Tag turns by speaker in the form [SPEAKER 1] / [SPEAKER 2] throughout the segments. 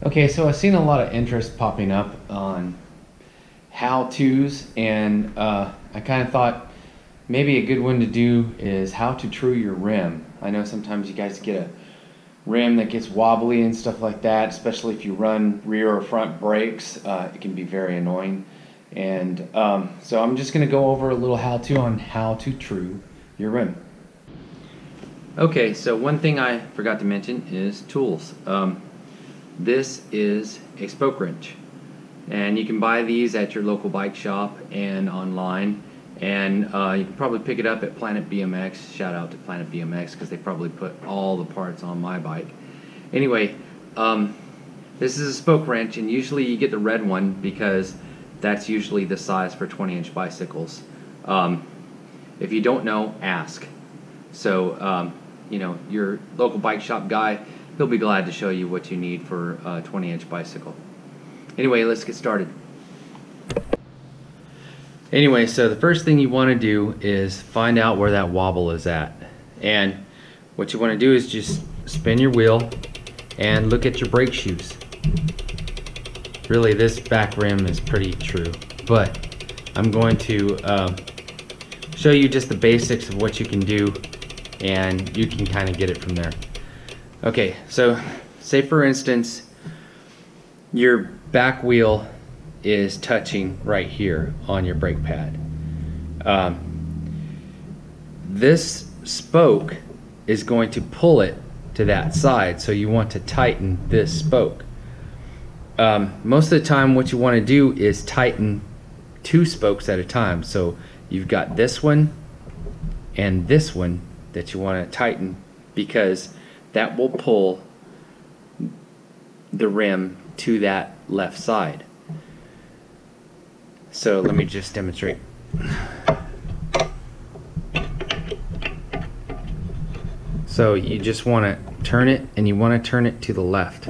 [SPEAKER 1] Okay, so I've seen a lot of interest popping up on how-tos, and I kind of thought maybe a good one to do is how to true your rim. I know sometimes you guys get a rim that gets wobbly and stuff like that, especially if you run rear or front brakes. It can be very annoying. And so I'm just going to go over a little how-to on how to true your rim. Okay, so one thing I forgot to mention is tools. This is a spoke wrench, and you can buy these at your local bike shop and online, and you can probably pick it up at Planet BMX. Shout out to Planet BMX because they probably put all the parts on my bike. Anyway, this is a spoke wrench, and usually you get the red one because that's usually the size for 20-inch bicycles. If you don't know, ask. So you know, your local bike shop guy, he'll be glad to show you what you need for a 20-inch bicycle. Anyway, let's get started. Anyway, so the first thing you want to do is find out where that wobble is at. And what you want to do is just spin your wheel and look at your brake shoes. Really, this back rim is pretty true, but I'm going to show you just the basics of what you can do, and you can kind of get it from there. Okay, so say for instance your back wheel is touching right here on your brake pad. This spoke is going to pull it to that side, so you want to tighten this spoke. Most of the time what you want to do is tighten two spokes at a time. So you've got this one and this one that you want to tighten, because that will pull the rim to that left side. So let me just demonstrate. So you just want to turn it, and you want to turn it to the left.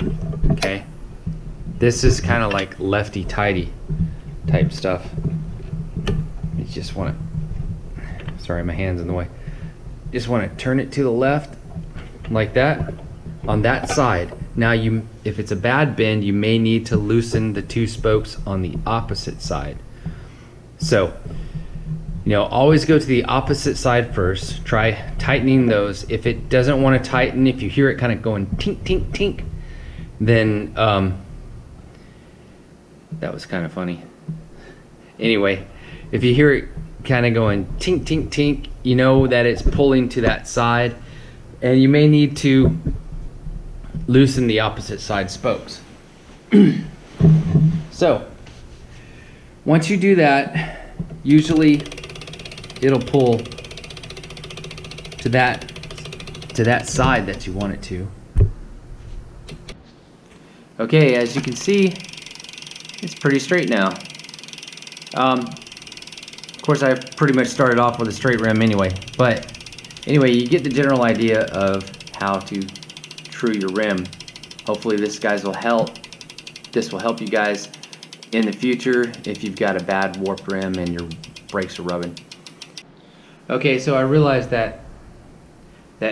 [SPEAKER 1] Okay, this is kind of like lefty tighty type stuff. You just want to, sorry, my hand's in the way. Just want to turn it to the left like that on that side. Now if it's a bad bend, you may need to loosen the two spokes on the opposite side. So, you know, always go to the opposite side first. Try tightening those. If it doesn't want to tighten, if you hear it kind of going tink, tink, tink, then that was kind of funny. Anyway, if you hear it kind of going tink, tink, tink, you know that it's pulling to that side, and you may need to loosen the opposite side spokes. So once you do that, usually it'll pull to that side that you want it to. Okay, as you can see, it's pretty straight now. Of course, I pretty much started off with a straight rim anyway, but anyway, you get the general idea of how to true your rim. Hopefully this will help you guys in the future if you've got a bad warped rim and your brakes are rubbing. Okay, so I realized that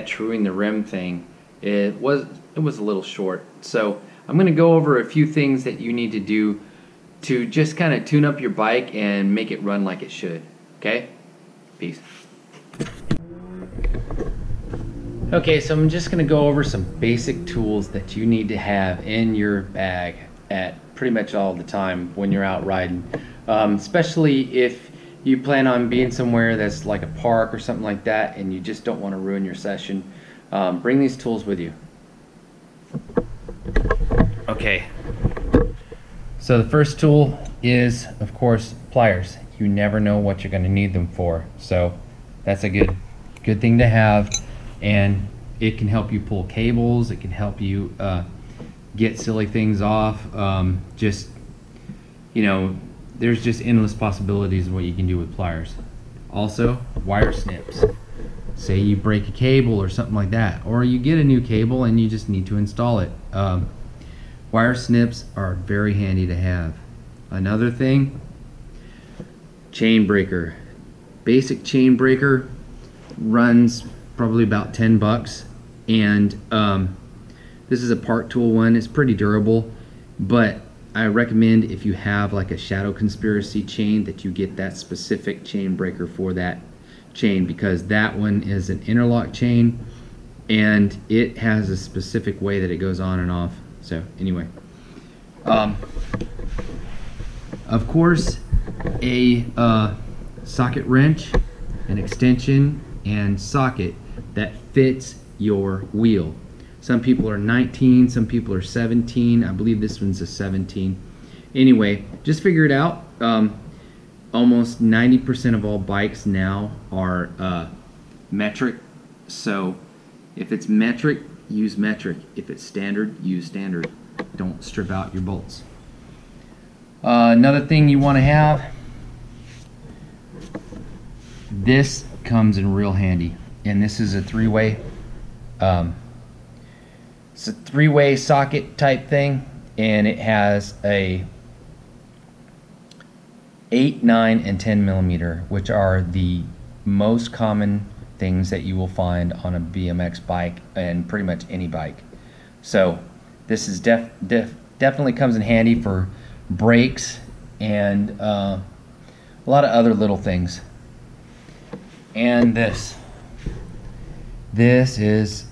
[SPEAKER 1] truing the rim thing, it was a little short. So I'm going to go over a few things that you need to do to just kind of tune up your bike and make it run like it should. Okay? Peace. Okay, so I'm just going to go over some basic tools that you need to have in your bag at pretty much all the time when you're out riding. Especially if you plan on being somewhere that's like a park or something like that and you just don't want to ruin your session. Bring these tools with you. Okay. So the first tool is, of course, pliers. You never know what you're going to need them for, so that's a good thing to have, and it can help you pull cables. It can help you get silly things off. Just, you know, there's just endless possibilities of what you can do with pliers. Also, wire snips. Say you break a cable or something like that, or you get a new cable and you just need to install it. Wire snips are very handy to have. Another thing, chain breaker. Basic chain breaker runs probably about 10 bucks, and this is a part tool one. It's pretty durable. but I recommend if you have like a shadow conspiracy chain that you get that specific chain breaker for that chain, because that one is an interlock chain and it has a specific way that it goes on and off. So anyway, of course, a socket wrench, an extension, and socket that fits your wheel. Some people are 19, some people are 17. I believe this one's a 17. Anyway, just figure it out. Almost 90% of all bikes now are metric. So if it's metric, use metric. If it's standard, use standard. Don't strip out your bolts. Another thing you want to have, this comes in real handy, and this is a three-way. It's a three-way socket type thing, and it has a 8, 9, and 10 millimeter, which are the most common things that you will find on a BMX bike and pretty much any bike. So this is definitely comes in handy for brakes and a lot of other little things. And this is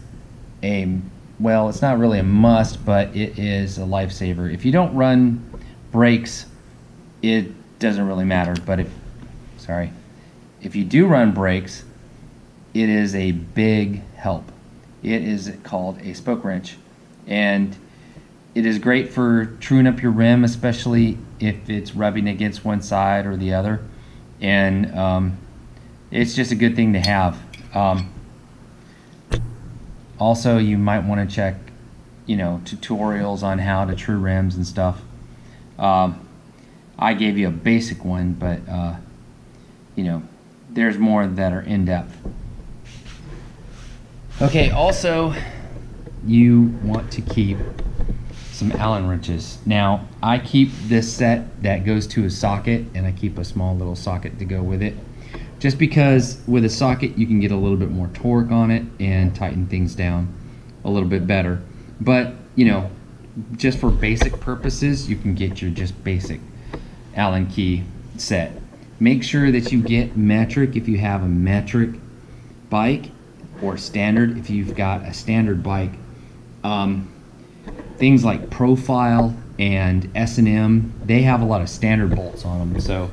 [SPEAKER 1] a, well, it's not really a must, but it is a lifesaver. If you don't run brakes, it doesn't really matter, but if you do run brakes, it is a big help. It is called a spoke wrench, and it is great for truing up your rim, especially if it's rubbing against one side or the other, and it's just a good thing to have. Also, you might want to check, tutorials on how to true rims and stuff. I gave you a basic one, but there's more that are in depth. Okay, also you want to keep some Allen wrenches. Now, I keep this set that goes to a socket, and I keep a small little socket to go with it, just because with a socket you can get a little bit more torque on it and tighten things down a little bit better. But just for basic purposes, you can get your just basic Allen key set. Make sure that you get metric if you have a metric bike, or standard if you've got a standard bike. Things like Profile and S&M, they have a lot of standard bolts on them, so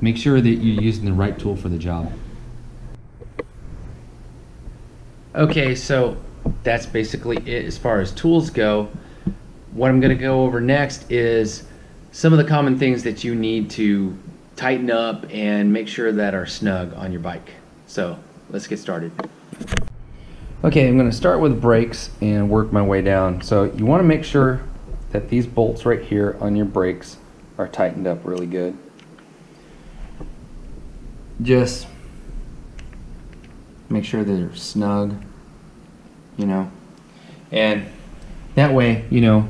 [SPEAKER 1] make sure that you're using the right tool for the job. Okay, so that's basically it as far as tools go. What I'm going to go over next is some of the common things that you need to tighten up and make sure that are snug on your bike. So let's get started. Okay, I'm going to start with brakes and work my way down. So you want to make sure that these bolts right here on your brakes are tightened up really good. Just make sure that they're snug, and that way, you're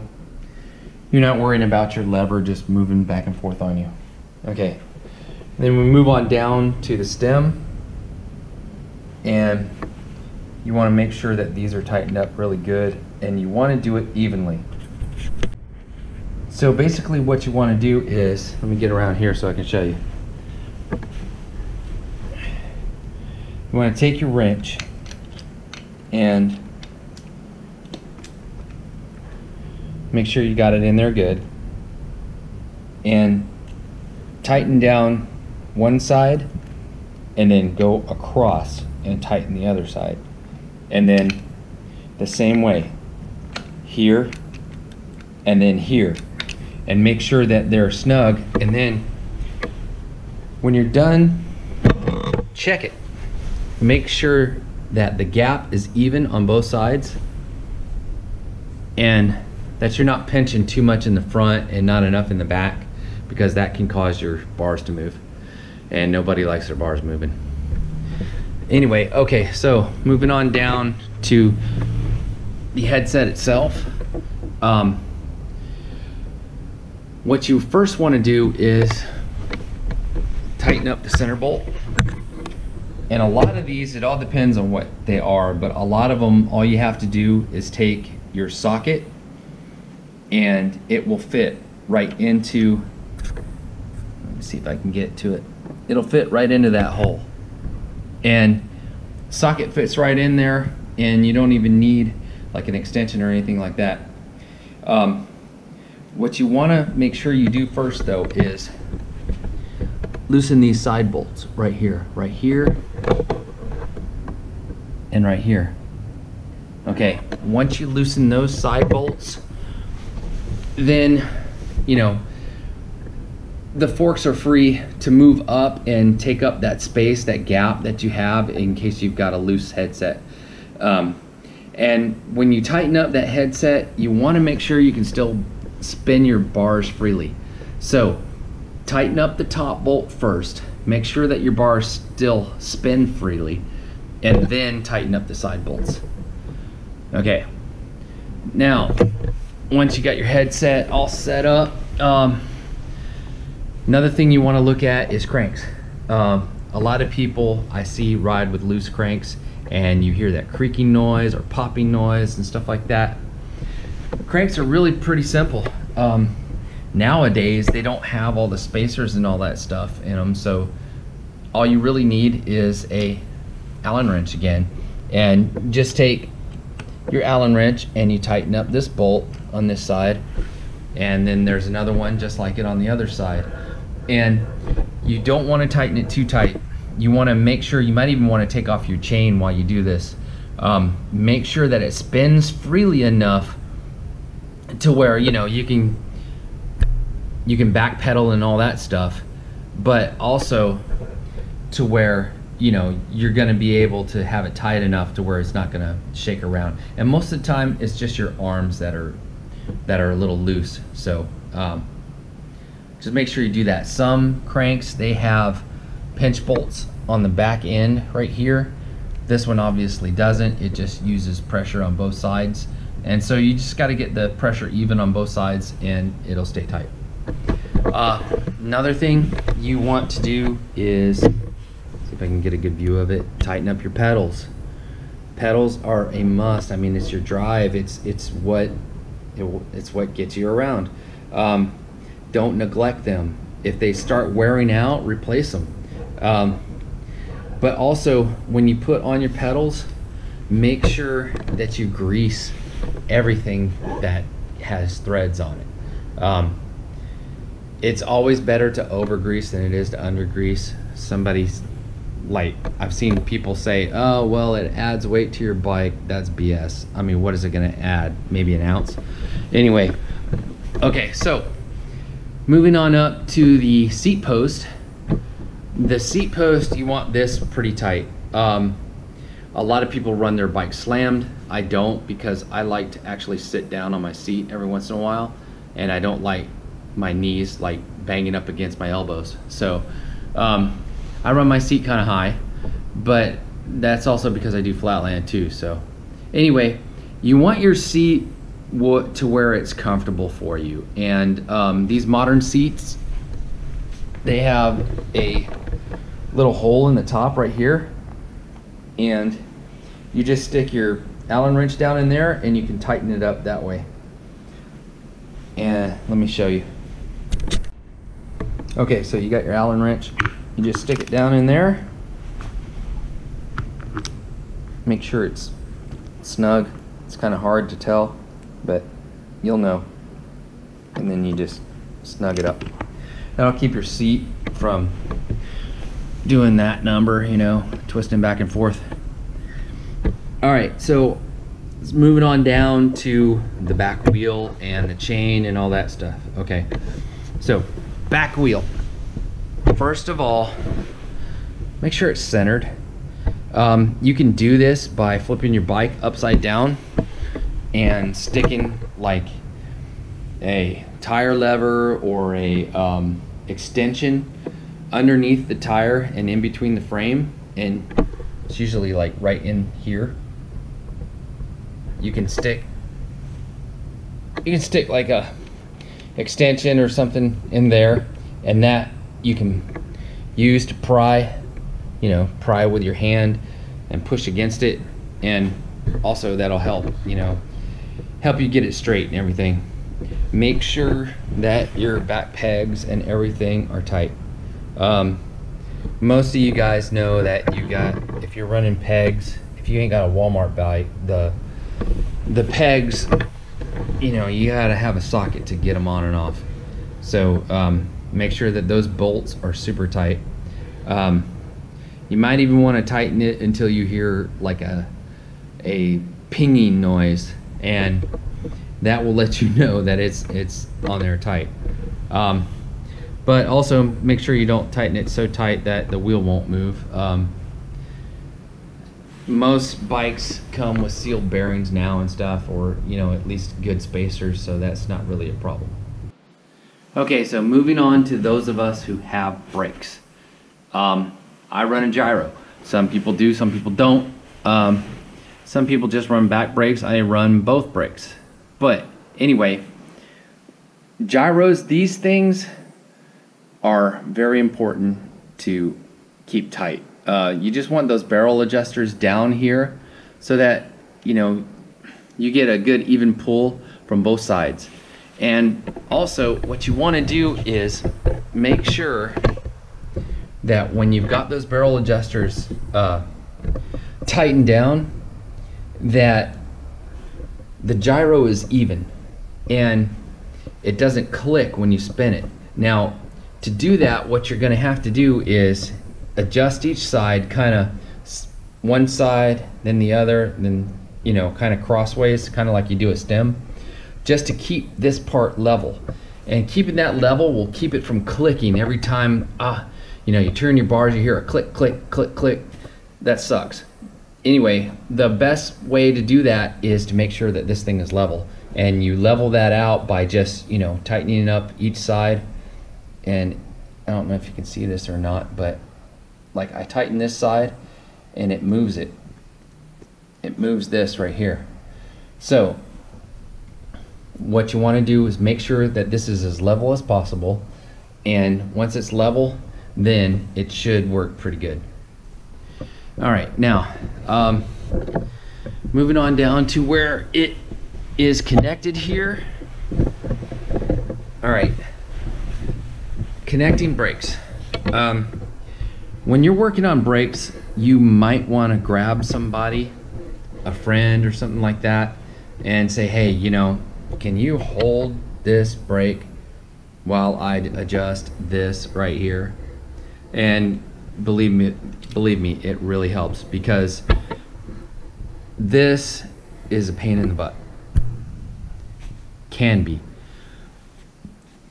[SPEAKER 1] not worrying about your lever just moving back and forth on you. Okay, then we move on down to the stem, and you want to make sure that these are tightened up really good, and you want to do it evenly. So basically what you want to do is, let me get around here so I can show you. You want to take your wrench and make sure you got it in there good, and tighten down one side and then go across and tighten the other side, and then the same way here and then here, and make sure that they're snug. And then when you're done, check it. Make sure that the gap is even on both sides, and that you're not pinching too much in the front and not enough in the back, because that can cause your bars to move, and nobody likes their bars moving. Anyway, okay, so moving on down to the headset itself. What you first want to do is tighten up the center bolt. And a lot of these, it all depends on what they are, but a lot of them, all you have to do is take your socket and it will fit right into, let me see if I can get to it. It'll fit right into that hole. And socket fits right in there, and you don't even need like an extension or anything like that. What you want to make sure you do first though is loosen these side bolts right here, and right here. Okay, once you loosen those side bolts, then you know the forks are free to move up and take up that space, that gap that you have in case you've got a loose headset. And when you tighten up that headset, you want to make sure you can still spin your bars freely. So tighten up the top bolt first, make sure that your bars still spin freely, and then tighten up the side bolts. Okay, now once you got your headset all set up, another thing you want to look at is cranks. A lot of people I see ride with loose cranks, and you hear that creaking noise or popping noise and stuff like that. Cranks are really pretty simple. Nowadays they don't have all the spacers and all that stuff in them, so all you really need is a Allen wrench again, and just take your Allen wrench and you tighten up this bolt on this side, and then there's another one just like it on the other side. And you don't want to tighten it too tight. You want to make sure, you might even want to take off your chain while you do this. Make sure that it spins freely enough to where you can back pedal and all that stuff, but also to where you're going to be able to have it tight enough to where it's not going to shake around. And most of the time it's just your arms that are a little loose. So just make sure you do that. Some cranks, they have pinch bolts on the back end right here. This one obviously doesn't. It just uses pressure on both sides, and so you just got to get the pressure even on both sides and it'll stay tight. Another thing you want to do is, see if I can get a good view of it, tighten up your pedals. Pedals are a must. I mean, it's your drive. It's what gets you around. Don't neglect them. If they start wearing out, replace them. But also, when you put on your pedals, make sure that you grease everything that has threads on it. It's always better to over grease than it is to under grease. I've seen people say, oh well, it adds weight to your bike. That's BS. I mean, what is it going to add? Maybe an ounce. Anyway, okay, so moving on up to the seat post. The seat post, you want this pretty tight. A lot of people run their bike slammed. I don't, because I like to actually sit down on my seat every once in a while, and I don't like my knees like banging up against my elbows. So I run my seat kind of high, but that's also because I do flatland too. So anyway, you want your seat to where it's comfortable for you. And these modern seats, they have a little hole in the top right here, and you just stick your Allen wrench down in there and you can tighten it up that way. And let me show you. Okay, so you got your Allen wrench, you just stick it down in there, make sure it's snug. It's kind of hard to tell, but you'll know. And then you just snug it up. That'll keep your seat from doing that number, twisting back and forth. All right, so let's move it on down to the back wheel and the chain and all that stuff. Okay, so back wheel. First of all, make sure it's centered. You can do this by flipping your bike upside down and sticking like a tire lever or a extension underneath the tire and in between the frame, and it's usually like right in here. You can stick like a extension or something in there, and that you can use to pry with your hand and push against it, and also that'll help you get it straight and everything. make sure that your back pegs and everything are tight. Most of you guys know that if you're running pegs, if you ain't got a Walmart bag, the pegs, you know, you gotta have a socket to get them on and off. So make sure that those bolts are super tight. You might even want to tighten it until you hear like a pinging noise, and that will let you know that it's on there tight. But also make sure you don't tighten it so tight that the wheel won't move. Most bikes come with sealed bearings now and stuff, or you know, at least good spacers, so that's not really a problem. Okay, so moving on to those of us who have brakes. I run a gyro. Some people do, some people don't. Some people just run back brakes. I run both brakes. But anyway, gyros, these things are very important to keep tight. You just want those barrel adjusters down here so that, you know, you get a good even pull from both sides. And also what you want to do is make sure that when you've got those barrel adjusters tightened down, that the gyro is even and it doesn't click when you spin it. Now, to do that, what you're going to have to do is adjust each side, kind of one side, then the other, then, you know, kind of crossways, kind of like you do a stem, just to keep this part level. And keeping that level will keep it from clicking every time, you know, you turn your bars, you hear a click, click, click, click. That sucks. Anyway, the best way to do that is to make sure that this thing is level. And you level that out by just, you know, tightening up each side. And I don't know if you can see this or not, but like I tighten this side and it moves it. It moves this right here. So what you want to do is make sure that this is as level as possible. And once it's level, then it should work pretty good. All right, now moving on down to where it is connected here. All right, connecting brakes. When you're working on brakes, you might want to grab somebody, a friend or something like that, and say, hey, you know, can you hold this brake while I adjust this right here? And believe me, it really helps, because this is a pain in the butt. Can be.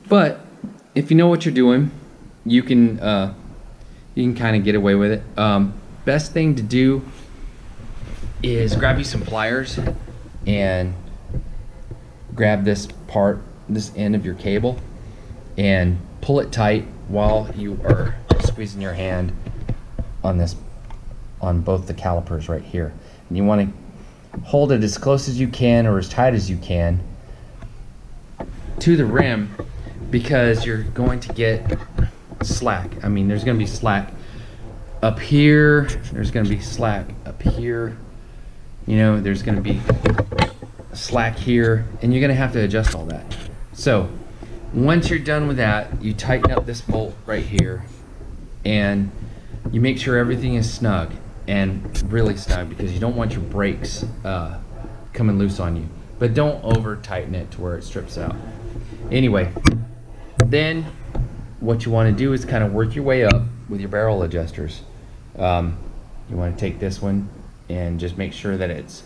[SPEAKER 1] But if you know what you're doing, you can kind of get away with it. Best thing to do is grab you some pliers and grab this part, this end of your cable, and pull it tight while you are squeezing your hand on this, on both the calipers right here. And you want to hold it as close as you can or as tight as you can to the rim, because you're going to get slack. I mean, there's going to be slack up here, there's going to be slack up here, you know, there's going to be slack here, and you're going to have to adjust all that. So once you're done with that, you tighten up this bolt right here, and you make sure everything is snug, and really snug, because you don't want your brakes coming loose on you. But don't over tighten it to where it strips out. Anyway, then what you want to do is kind of work your way up with your barrel adjusters. You want to take this one and just make sure that it's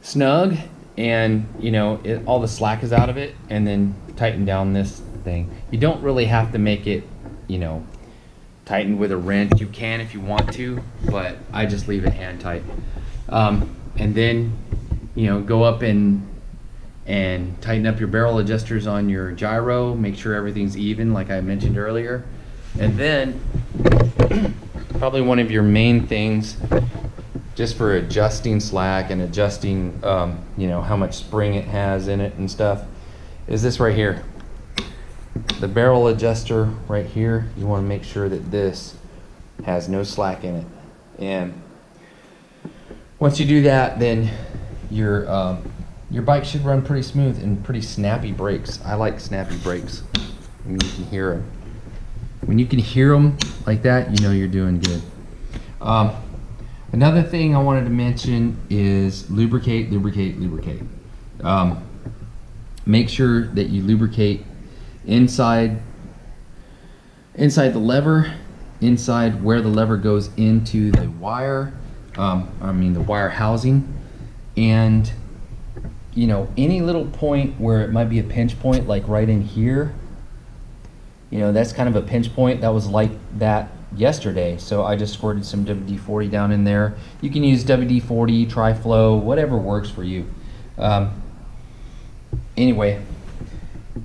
[SPEAKER 1] snug, and you know, all the slack is out of it, and then tighten down this thing. You don't really have to make it, you know, tighten with a wrench. You can if you want to, but I just leave it hand tight. And then, you know, go up and tighten up your barrel adjusters on your gyro. Make sure everything's even, like I mentioned earlier. And then probably one of your main things, just for adjusting slack and adjusting, you know, how much spring it has in it and stuff, is this right here. The barrel adjuster right here, you want to make sure that this has no slack in it. And once you do that, then your your bike should run pretty smooth and pretty snappy brakes. I like snappy brakes. I mean, you can hear them. When you can hear them like that, you know you're doing good. Another thing I wanted to mention is lubricate, lubricate, lubricate. Make sure that you lubricate inside the lever, inside where the lever goes into the wire, the wire housing, and you know, any little point where it might be a pinch point, like right in here, you know, that's kind of a pinch point. That was like that yesterday, so I just squirted some WD-40 down in there. You can use WD-40, Tri-Flow, whatever works for you. Anyway,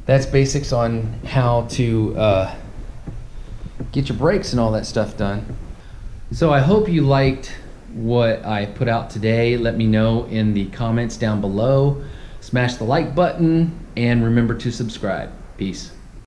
[SPEAKER 1] that's basics on how to get your brakes and all that stuff done. So I hope you liked what I put out today. Let me know in the comments down below. Smash the like button and remember to subscribe. Peace.